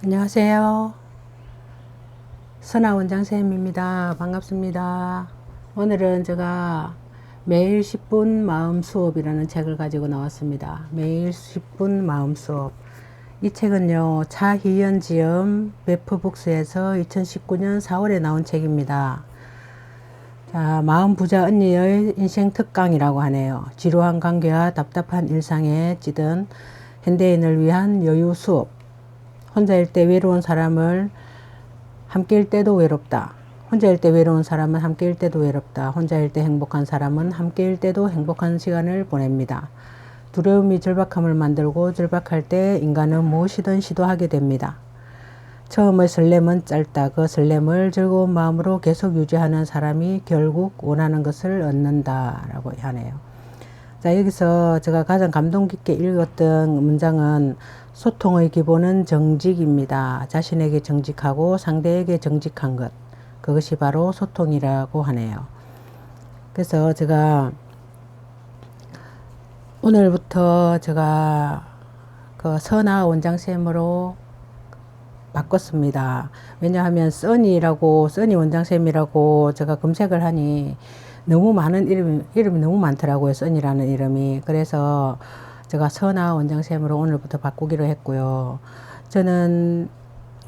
안녕하세요. 선아 원장쌤입니다. 반갑습니다. 오늘은 제가 매일 10분 마음 수업이라는 책을 가지고 나왔습니다. 매일 10분 마음 수업. 이 책은요, 차희연 지음 베프북스에서 2019년 4월에 나온 책입니다. 자, 마음 부자 언니의 인생 특강이라고 하네요. 지루한 관계와 답답한 일상에 찌든 현대인을 위한 여유 수업. 혼자일 때 외로운 사람을 함께일 때도 외롭다. 혼자일 때 외로운 사람은 함께일 때도 외롭다. 혼자일 때 행복한 사람은 함께일 때도 행복한 시간을 보냅니다. 두려움이 절박함을 만들고 절박할 때 인간은 무엇이든 시도하게 됩니다. 처음의 설렘은 짧다. 그 설렘을 즐거운 마음으로 계속 유지하는 사람이 결국 원하는 것을 얻는다. 라고 하네요. 자, 여기서 제가 가장 감동 깊게 읽었던 문장은 소통의 기본은 정직입니다. 자신에게 정직하고 상대에게 정직한 것. 그것이 바로 소통이라고 하네요. 그래서 제가 오늘부터 제가 그 선아 원장쌤으로 바꿨습니다. 왜냐하면 써니 원장쌤이라고 제가 검색을 하니 너무 많은 이름이 너무 많더라고요. 써니라는 이름이. 그래서 제가 선아 원장쌤으로 오늘부터 바꾸기로 했고요. 저는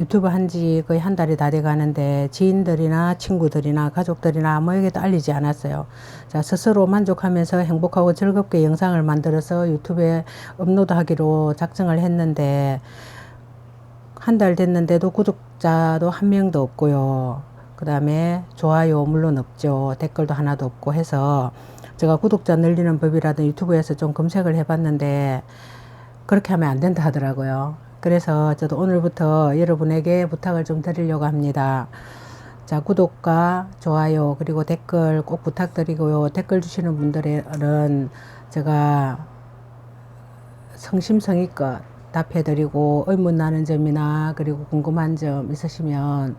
유튜브 한지 거의 한 달이 다 돼 가는데 지인들이나 친구들이나 가족들이나 아무에게도 알리지 않았어요. 자, 스스로 만족하면서 행복하고 즐겁게 영상을 만들어서 유튜브에 업로드하기로 작정을 했는데 한 달 됐는데도 구독자도 한 명도 없고요. 그 다음에 좋아요 물론 없죠. 댓글도 하나도 없고 해서 제가 구독자 늘리는 법이라든 유튜브에서 좀 검색을 해봤는데 그렇게 하면 안 된다 하더라고요. 그래서 저도 오늘부터 여러분에게 부탁을 좀 드리려고 합니다. 자, 구독과 좋아요 그리고 댓글 꼭 부탁드리고요. 댓글 주시는 분들은 제가 성심성의껏 답해드리고 의문 나는 점이나 그리고 궁금한 점 있으시면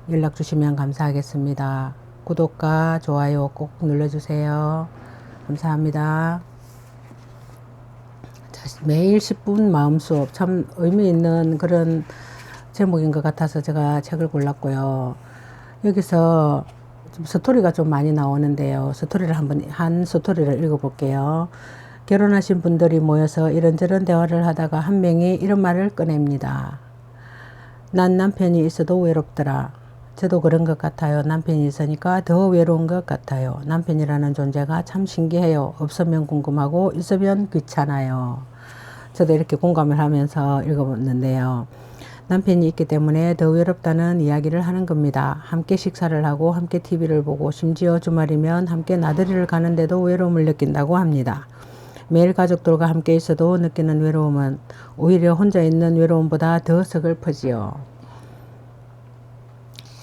연락 주시면 감사하겠습니다. 구독과 좋아요 꼭 눌러주세요. 감사합니다. 자, 매일 10분 마음 수업 참 의미 있는 그런 제목인 것 같아서 제가 책을 골랐고요. 여기서 좀 스토리가 좀 많이 나오는데요. 한 스토리를 읽어볼게요. 결혼하신 분들이 모여서 이런저런 대화를 하다가 한 명이 이런 말을 꺼냅니다. 난 남편이 있어도 외롭더라. 저도 그런 것 같아요. 남편이 있으니까 더 외로운 것 같아요. 남편이라는 존재가 참 신기해요. 없으면 궁금하고 있으면 귀찮아요. 저도 이렇게 공감을 하면서 읽어봤는데요. 남편이 있기 때문에 더 외롭다는 이야기를 하는 겁니다. 함께 식사를 하고 함께 TV를 보고 심지어 주말이면 함께 나들이를 가는데도 외로움을 느낀다고 합니다. 매일 가족들과 함께 있어도 느끼는 외로움은 오히려 혼자 있는 외로움보다 더 서글프지요.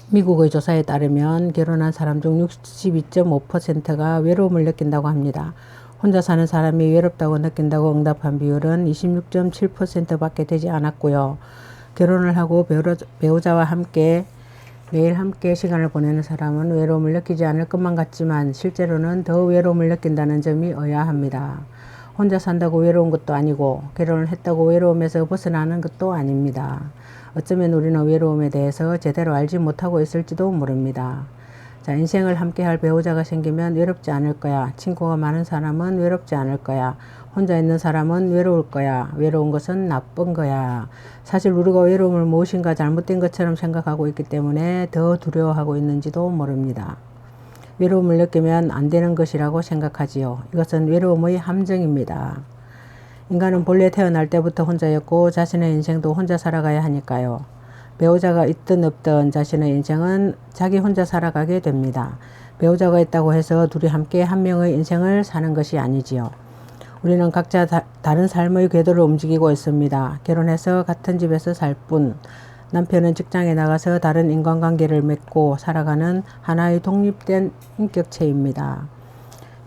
미국의 조사에 따르면 결혼한 사람 중 62.5%가 외로움을 느낀다고 합니다. 혼자 사는 사람이 외롭다고 느낀다고 응답한 비율은 26.7%밖에 되지 않았고요. 결혼을 하고 배우자와 함께 매일 함께 시간을 보내는 사람은 외로움을 느끼지 않을 것만 같지만 실제로는 더 외로움을 느낀다는 점이 의아합니다. 혼자 산다고 외로운 것도 아니고 결혼을 했다고 외로움에서 벗어나는 것도 아닙니다. 어쩌면 우리는 외로움에 대해서 제대로 알지 못하고 있을지도 모릅니다. 자, 인생을 함께할 배우자가 생기면 외롭지 않을 거야. 친구가 많은 사람은 외롭지 않을 거야. 혼자 있는 사람은 외로울 거야. 외로운 것은 나쁜 거야. 사실 우리가 외로움을 무엇인가 잘못된 것처럼 생각하고 있기 때문에 더 두려워하고 있는지도 모릅니다. 외로움을 느끼면 안 되는 것이라고 생각하지요. 이것은 외로움의 함정입니다. 인간은 본래 태어날 때부터 혼자였고 자신의 인생도 혼자 살아가야 하니까요. 배우자가 있든 없든 자신의 인생은 자기 혼자 살아가게 됩니다. 배우자가 있다고 해서 둘이 함께 한 명의 인생을 사는 것이 아니지요. 우리는 각자 다른 삶의 궤도를 움직이고 있습니다. 결혼해서 같은 집에서 살 뿐. 남편은 직장에 나가서 다른 인간관계를 맺고 살아가는 하나의 독립된 인격체입니다.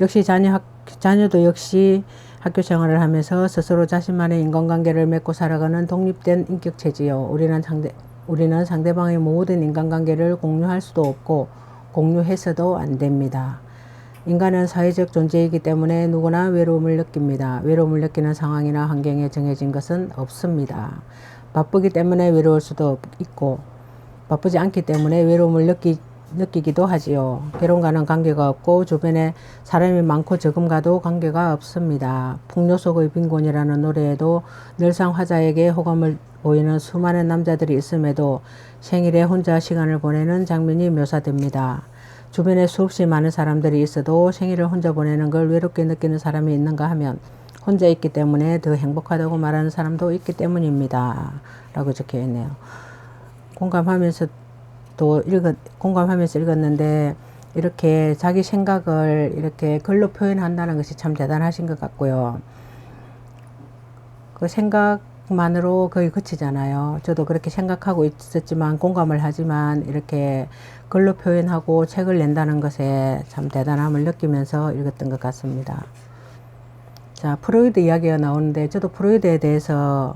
역시 자녀도 역시 학교 생활을 하면서 스스로 자신만의 인간관계를 맺고 살아가는 독립된 인격체지요. 우리는 상대방의 모든 인간관계를 공유할 수도 없고 공유해서도 안 됩니다. 인간은 사회적 존재이기 때문에 누구나 외로움을 느낍니다. 외로움을 느끼는 상황이나 환경에 정해진 것은 없습니다. 바쁘기 때문에 외로울 수도 있고 바쁘지 않기 때문에 외로움을 느끼기도 하지요. 결혼과는 관계가 없고 주변에 사람이 많고 적음과도 관계가 없습니다. 풍요 속의 빈곤이라는 노래에도 늘상 화자에게 호감을 보이는 수많은 남자들이 있음에도 생일에 혼자 시간을 보내는 장면이 묘사됩니다. 주변에 수없이 많은 사람들이 있어도 생일을 혼자 보내는 걸 외롭게 느끼는 사람이 있는가 하면 혼자 있기 때문에 더 행복하다고 말하는 사람도 있기 때문입니다. 라고 적혀 있네요. 공감하면서 읽었는데 이렇게 자기 생각을 이렇게 글로 표현한다는 것이 참 대단하신 것 같고요. 그 생각만으로 거의 그치잖아요. 저도 그렇게 생각하고 있었지만 공감을 하지만 이렇게 글로 표현하고 책을 낸다는 것에 참 대단함을 느끼면서 읽었던 것 같습니다. 자, 프로이드 이야기가 나오는데 저도 프로이드에 대해서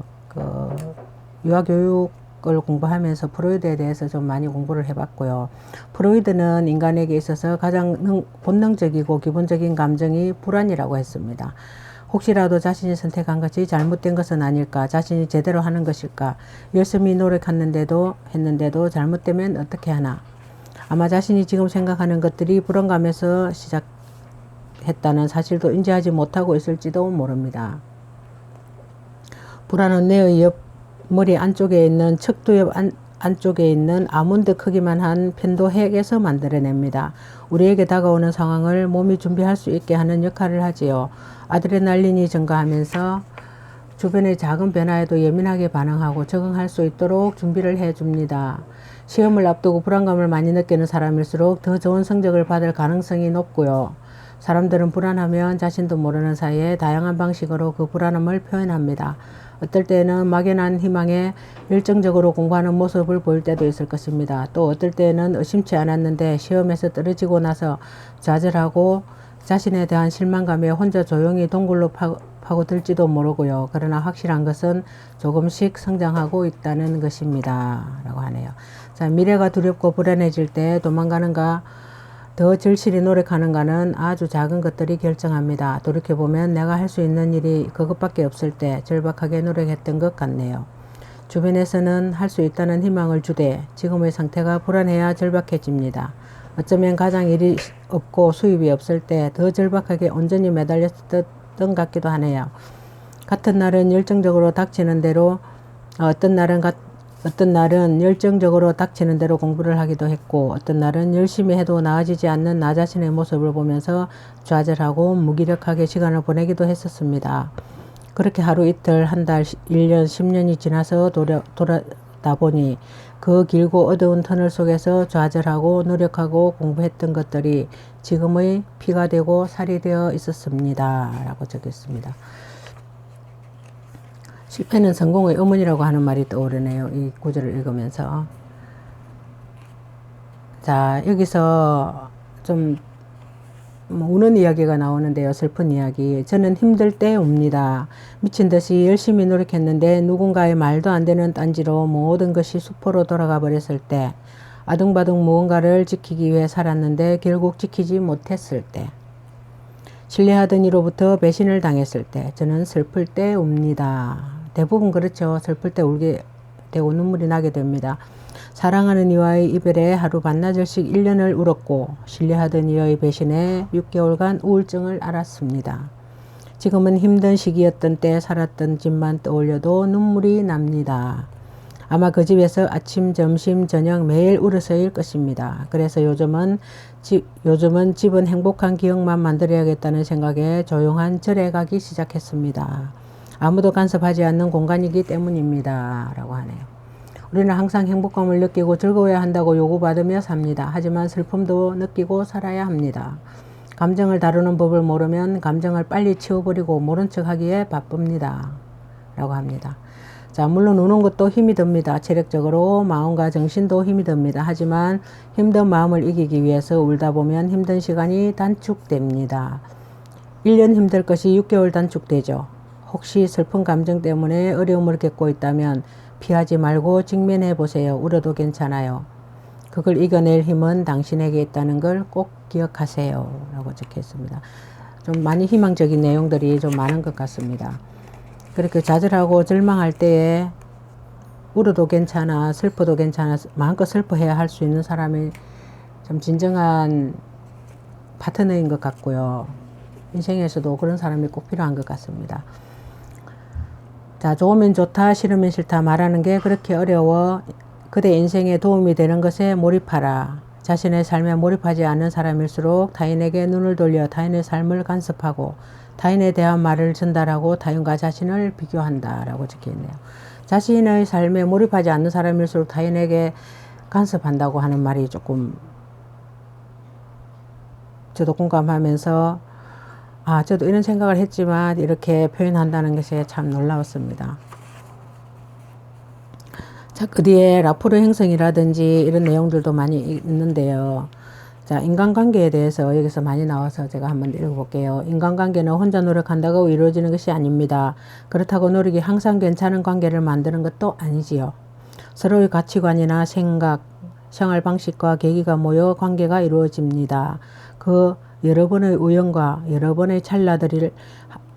유아교육을 공부하면서 프로이드에 대해서 좀 많이 공부를 해봤고요. 프로이드는 인간에게 있어서 가장 본능적이고 기본적인 감정이 불안이라고 했습니다. 혹시라도 자신이 선택한 것이 잘못된 것은 아닐까, 자신이 제대로 하는 것일까, 열심히 노력했는데도 잘못되면 어떻게 하나. 아마 자신이 지금 생각하는 것들이 불안감에서 시작했다는 사실도 인지하지 못하고 있을지도 모릅니다. 불안은 뇌의 옆 머리 안쪽에 있는 척두 옆 안쪽에 있는 아몬드 크기만 한 편도핵에서 만들어냅니다. 우리에게 다가오는 상황을 몸이 준비할 수 있게 하는 역할을 하지요. 아드레날린이 증가하면서 주변의 작은 변화에도 예민하게 반응하고 적응할 수 있도록 준비를 해줍니다. 시험을 앞두고 불안감을 많이 느끼는 사람일수록 더 좋은 성적을 받을 가능성이 높고요. 사람들은 불안하면 자신도 모르는 사이에 다양한 방식으로 그 불안함을 표현합니다. 어떨 때는 막연한 희망에 열정적으로 공부하는 모습을 보일 때도 있을 것입니다. 또 어떨 때는 의심치 않았는데 시험에서 떨어지고 나서 좌절하고 자신에 대한 실망감에 혼자 조용히 동굴로 파고들지도 모르고요. 그러나 확실한 것은 조금씩 성장하고 있다는 것입니다. 라고 하네요. 자, 미래가 두렵고 불안해질 때 도망가는가 더 절실히 노력하는가는 아주 작은 것들이 결정합니다. 돌이켜보면 내가 할 수 있는 일이 그것밖에 없을 때 절박하게 노력했던 것 같네요. 주변에서는 할 수 있다는 희망을 주되 지금의 상태가 불안해야 절박해집니다. 어쩌면 가장 일이 없고 수입이 없을 때 더 절박하게 온전히 매달렸던 것 같기도 하네요. 같은 날은 열정적으로 닥치는 대로 어떤 날은 열정적으로 닥치는 대로 공부를 하기도 했고 어떤 날은 열심히 해도 나아지지 않는 나 자신의 모습을 보면서 좌절하고 무기력하게 시간을 보내기도 했었습니다. 그렇게 하루 이틀, 한 달, 1년, 10년이 지나서 돌아다 보니 그 길고 어두운 터널 속에서 좌절하고 노력하고 공부했던 것들이 지금의 피가 되고 살이 되어 있었습니다. 라고 적혔습니다. 실패는 성공의 어머니라고 하는 말이 떠오르네요. 이 구절을 읽으면서. 자, 여기서 좀 우는 이야기가 나오는데요. 슬픈 이야기. 저는 힘들 때 웁니다. 미친 듯이 열심히 노력했는데 누군가의 말도 안 되는 딴지로 모든 것이 수포로 돌아가 버렸을 때, 아둥바둥 무언가를 지키기 위해 살았는데 결국 지키지 못했을 때, 신뢰하던 이로부터 배신을 당했을 때, 저는 슬플 때 웁니다. 대부분 그렇죠. 슬플 때 울게 되고 눈물이 나게 됩니다. 사랑하는 이와의 이별에 하루 반나절씩 1년을 울었고 신뢰하던 이의 배신에 6개월간 우울증을 앓았습니다. 지금은 힘든 시기였던 때 살았던 집만 떠올려도 눈물이 납니다. 아마 그 집에서 아침, 점심, 저녁 매일 울어서일 것입니다. 그래서 요즘은 집은 행복한 기억만 만들어야겠다는 생각에 조용한 절에 가기 시작했습니다. 아무도 간섭하지 않는 공간이기 때문입니다. 라고 하네요. 우리는 항상 행복감을 느끼고 즐거워야 한다고 요구받으며 삽니다. 하지만 슬픔도 느끼고 살아야 합니다. 감정을 다루는 법을 모르면 감정을 빨리 치워버리고 모른 척 하기에 바쁩니다. 라고 합니다. 자, 물론 우는 것도 힘이 듭니다. 체력적으로 마음과 정신도 힘이 듭니다. 하지만 힘든 마음을 이기기 위해서 울다 보면 힘든 시간이 단축됩니다. 1년 힘들 것이 6개월 단축되죠. 혹시 슬픈 감정 때문에 어려움을 겪고 있다면 피하지 말고 직면해 보세요. 울어도 괜찮아요. 그걸 이겨낼 힘은 당신에게 있다는 걸 꼭 기억하세요. 라고 적혀 있습니다. 좀 많이 희망적인 내용들이 좀 많은 것 같습니다. 그렇게 좌절하고 절망할 때에 울어도 괜찮아, 슬퍼도 괜찮아, 마음껏 슬퍼해야 할 수 있는 사람이 참 진정한 파트너인 것 같고요. 인생에서도 그런 사람이 꼭 필요한 것 같습니다. 자, 좋으면 좋다, 싫으면 싫다 말하는 게 그렇게 어려워. 그대 인생에 도움이 되는 것에 몰입하라. 자신의 삶에 몰입하지 않는 사람일수록 타인에게 눈을 돌려 타인의 삶을 간섭하고 타인에 대한 말을 전달하고 타인과 자신을 비교한다 라고 적혀있네요. 자신의 삶에 몰입하지 않는 사람일수록 타인에게 간섭한다고 하는 말이 조금 저도 공감하면서 저도 이런 생각을 했지만 이렇게 표현한다는 것이 참 놀라웠습니다. 자, 그 뒤에 라포르 형성이라든지 이런 내용들도 많이 있는데요. 자, 인간관계에 대해서 여기서 많이 나와서 제가 한번 읽어볼게요. 인간관계는 혼자 노력한다고 이루어지는 것이 아닙니다. 그렇다고 노력이 항상 괜찮은 관계를 만드는 것도 아니지요. 서로의 가치관이나 생각, 생활 방식과 계기가 모여 관계가 이루어집니다. 그 여러 번의 우연과 여러 번의 찰나들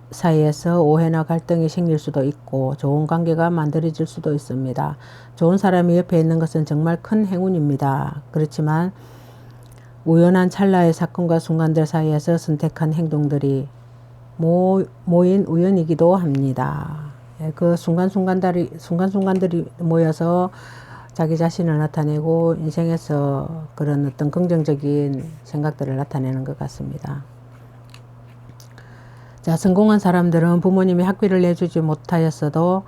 사이에서 오해나 갈등이 생길 수도 있고 좋은 관계가 만들어질 수도 있습니다. 좋은 사람이 옆에 있는 것은 정말 큰 행운입니다. 그렇지만 우연한 찰나의 사건과 순간들 사이에서 선택한 행동들이 모인 우연이기도 합니다. 그 순간순간들이 모여서 자기 자신을 나타내고 인생에서 그런 어떤 긍정적인 생각들을 나타내는 것 같습니다. 자, 성공한 사람들은 부모님이 학비를 내주지 못하였어도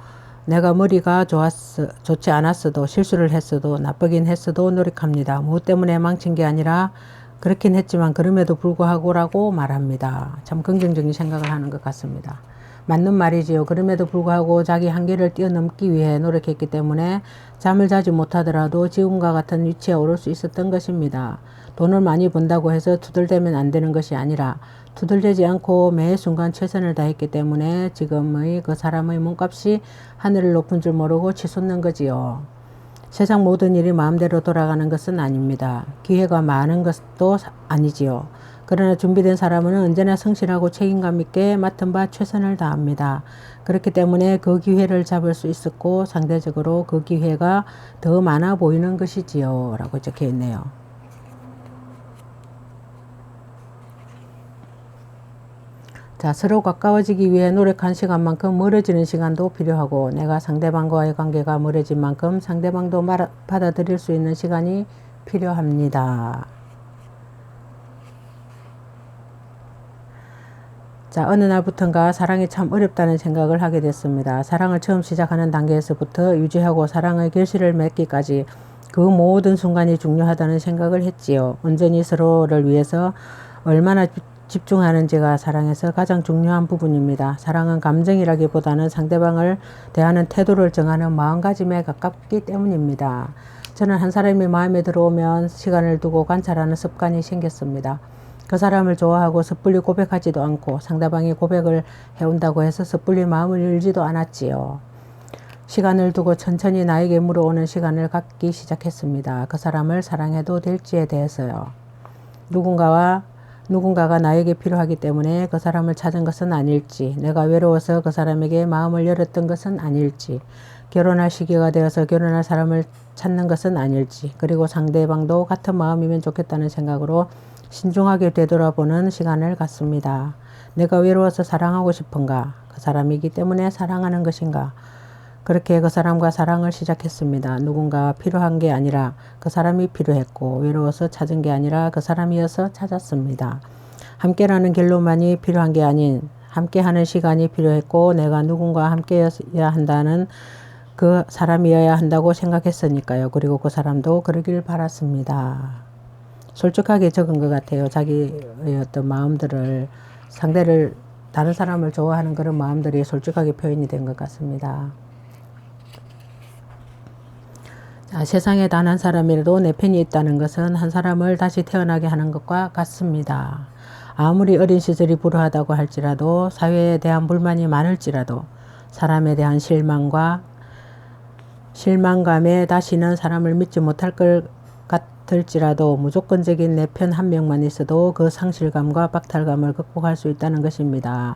내가 머리가 좋지 않았어도 실수를 했어도 나쁘긴 했어도 노력합니다. 무엇 때문에 망친 게 아니라 그렇긴 했지만 그럼에도 불구하고라고 말합니다. 참 긍정적인 생각을 하는 것 같습니다. 맞는 말이지요. 그럼에도 불구하고 자기 한계를 뛰어넘기 위해 노력했기 때문에 잠을 자지 못하더라도 지금과 같은 위치에 오를 수 있었던 것입니다. 돈을 많이 번다고 해서 투덜대면 안 되는 것이 아니라 투덜대지 않고 매 순간 최선을 다했기 때문에 지금의 그 사람의 몸값이 하늘을 높은 줄 모르고 치솟는 거지요. 세상 모든 일이 마음대로 돌아가는 것은 아닙니다. 기회가 많은 것도 아니지요. 그러나 준비된 사람은 언제나 성실하고 책임감 있게 맡은 바 최선을 다합니다. 그렇기 때문에 그 기회를 잡을 수 있었고 상대적으로 그 기회가 더 많아 보이는 것이지요. 라고 적혀 있네요. 자, 서로 가까워지기 위해 노력한 시간만큼 멀어지는 시간도 필요하고 내가 상대방과의 관계가 멀어진 만큼 상대방도 받아들일 수 있는 시간이 필요합니다. 자, 어느 날부턴가 사랑이 참 어렵다는 생각을 하게 됐습니다. 사랑을 처음 시작하는 단계에서부터 유지하고 사랑의 결실을 맺기까지 그 모든 순간이 중요하다는 생각을 했지요. 온전히 서로를 위해서 얼마나 집중하는지가 사랑에서 가장 중요한 부분입니다. 사랑은 감정이라기보다는 상대방을 대하는 태도를 정하는 마음가짐에 가깝기 때문입니다. 저는 한 사람이 마음에 들어오면 시간을 두고 관찰하는 습관이 생겼습니다. 그 사람을 좋아하고 섣불리 고백하지도 않고 상대방이 고백을 해온다고 해서 섣불리 마음을 열지도 않았지요. 시간을 두고 천천히 나에게 물어오는 시간을 갖기 시작했습니다. 그 사람을 사랑해도 될지에 대해서요. 누군가가 나에게 필요하기 때문에 그 사람을 찾은 것은 아닐지, 내가 외로워서 그 사람에게 마음을 열었던 것은 아닐지, 결혼할 시기가 되어서 결혼할 사람을 찾는 것은 아닐지, 그리고 상대방도 같은 마음이면 좋겠다는 생각으로 신중하게 되돌아보는 시간을 갖습니다. 내가 외로워서 사랑하고 싶은가? 그 사람이기 때문에 사랑하는 것인가? 그렇게 그 사람과 사랑을 시작했습니다. 누군가가 필요한 게 아니라 그 사람이 필요했고 외로워서 찾은 게 아니라 그 사람이어서 찾았습니다. 함께라는 길로만이 필요한 게 아닌 함께하는 시간이 필요했고 내가 누군가와 함께여야 한다는 그 사람이어야 한다고 생각했으니까요. 그리고 그 사람도 그러길 바랐습니다. 솔직하게 적은 것 같아요. 자기의 어떤 마음들을 상대를 다른 사람을 좋아하는 그런 마음들이 솔직하게 표현이 된 것 같습니다. 자, 세상에 단 한 사람이라도 내 편이 있다는 것은 한 사람을 다시 태어나게 하는 것과 같습니다. 아무리 어린 시절이 불우하다고 할지라도 사회에 대한 불만이 많을지라도 사람에 대한 실망감에 다시는 사람을 믿지 못할 것 같을지라도 무조건적인 내 편 한 명만 있어도 그 상실감과 박탈감을 극복할 수 있다는 것입니다.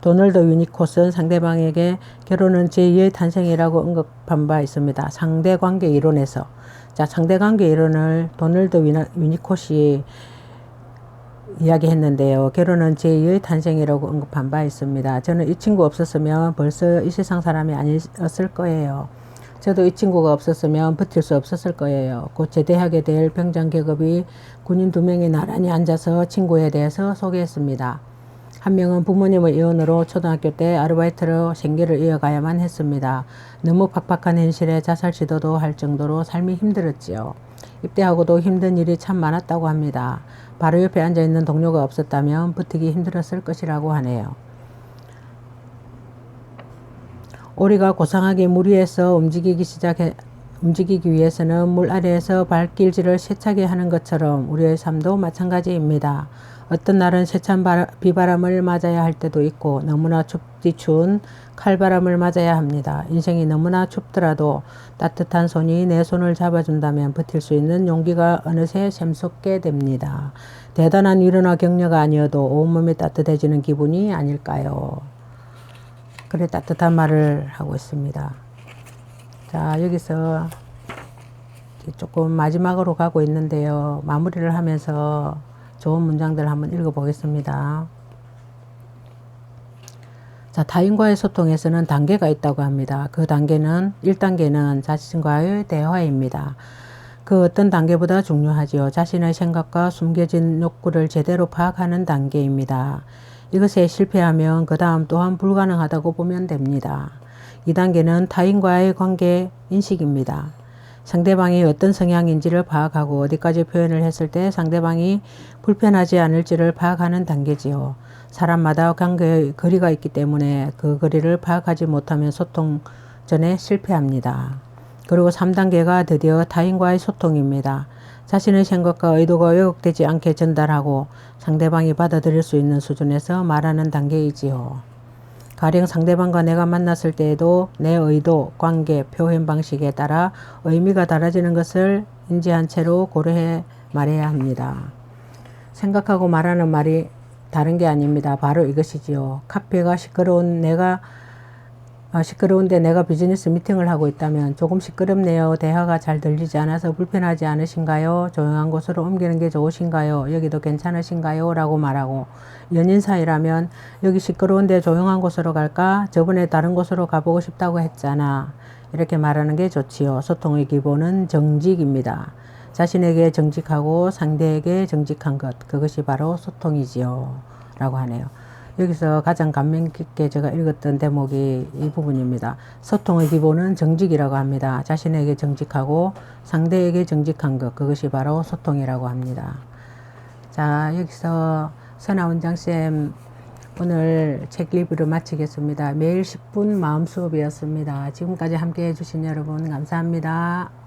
도널드 위니콧은 상대방에게 결혼은 제2의 탄생이라고 언급한 바 있습니다. 상대관계 이론에서. 자, 상대관계 이론을 도널드 위니콧이 이야기했는데요. 결혼은 제2의 탄생이라고 언급한 바 있습니다. 저는 이 친구 없었으면 벌써 이 세상 사람이 아니었을 거예요. 저도 이 친구가 없었으면 버틸 수 없었을 거예요. 곧 제대하게 될 병장 계급이 군인 2명이 나란히 앉아서 친구에 대해서 소개했습니다. 한 명은 부모님의 이혼으로 초등학교 때 아르바이트로 생계를 이어가야만 했습니다. 너무 팍팍한 현실에 자살 시도도 할 정도로 삶이 힘들었지요. 입대하고도 힘든 일이 참 많았다고 합니다. 바로 옆에 앉아있는 동료가 없었다면 버티기 힘들었을 것이라고 하네요. 오리가 고상하게 물 위에서 움직이기 위해서는 물 아래에서 발길질을 세차게 하는 것처럼 우리의 삶도 마찬가지입니다. 어떤 날은 세찬 비바람을 맞아야 할 때도 있고 너무나 춥디 추운 칼바람을 맞아야 합니다. 인생이 너무나 춥더라도 따뜻한 손이 내 손을 잡아준다면 버틸 수 있는 용기가 어느새 샘솟게 됩니다. 대단한 위로나 격려가 아니어도 온몸이 따뜻해지는 기분이 아닐까요? 그래 따뜻한 말을 하고 있습니다. 자, 여기서 조금 마지막으로 가고 있는데요. 마무리를 하면서 좋은 문장들 한번 읽어보겠습니다. 자, 타인과의 소통에서는 단계가 있다고 합니다. 그 단계는 1단계는 자신과의 대화입니다. 그 어떤 단계보다 중요하지요. 자신의 생각과 숨겨진 욕구를 제대로 파악하는 단계입니다. 이것에 실패하면 그 다음 또한 불가능하다고 보면 됩니다. 2단계는 타인과의 관계 인식입니다. 상대방이 어떤 성향인지를 파악하고 어디까지 표현을 했을 때 상대방이 불편하지 않을지를 파악하는 단계지요. 사람마다 관계의 거리가 있기 때문에 그 거리를 파악하지 못하면 소통 전에 실패합니다. 그리고 3단계가 드디어 타인과의 소통입니다. 자신의 생각과 의도가 왜곡되지 않게 전달하고 상대방이 받아들일 수 있는 수준에서 말하는 단계이지요. 가령 상대방과 내가 만났을 때에도 내 의도, 관계, 표현 방식에 따라 의미가 달라지는 것을 인지한 채로 고려해 말해야 합니다. 생각하고 말하는 말이 다른 게 아닙니다. 바로 이것이지요. 카페가 시끄러운데 내가 비즈니스 미팅을 하고 있다면 조금 시끄럽네요. 대화가 잘 들리지 않아서 불편하지 않으신가요? 조용한 곳으로 옮기는 게 좋으신가요? 여기도 괜찮으신가요? 라고 말하고, 연인 사이라면 여기 시끄러운데 조용한 곳으로 갈까? 저번에 다른 곳으로 가보고 싶다고 했잖아. 이렇게 말하는 게 좋지요. 소통의 기본은 정직입니다. 자신에게 정직하고 상대에게 정직한 것, 그것이 바로 소통이지요. 라고 하네요. 여기서 가장 감명 깊게 제가 읽었던 대목이 이 부분입니다. 소통의 기본은 정직이라고 합니다. 자신에게 정직하고 상대에게 정직한 것, 그것이 바로 소통이라고 합니다. 자, 여기서 선아원장쌤 오늘 책 리뷰를 마치겠습니다. 매일 10분 마음 수업이었습니다. 지금까지 함께 해주신 여러분 감사합니다.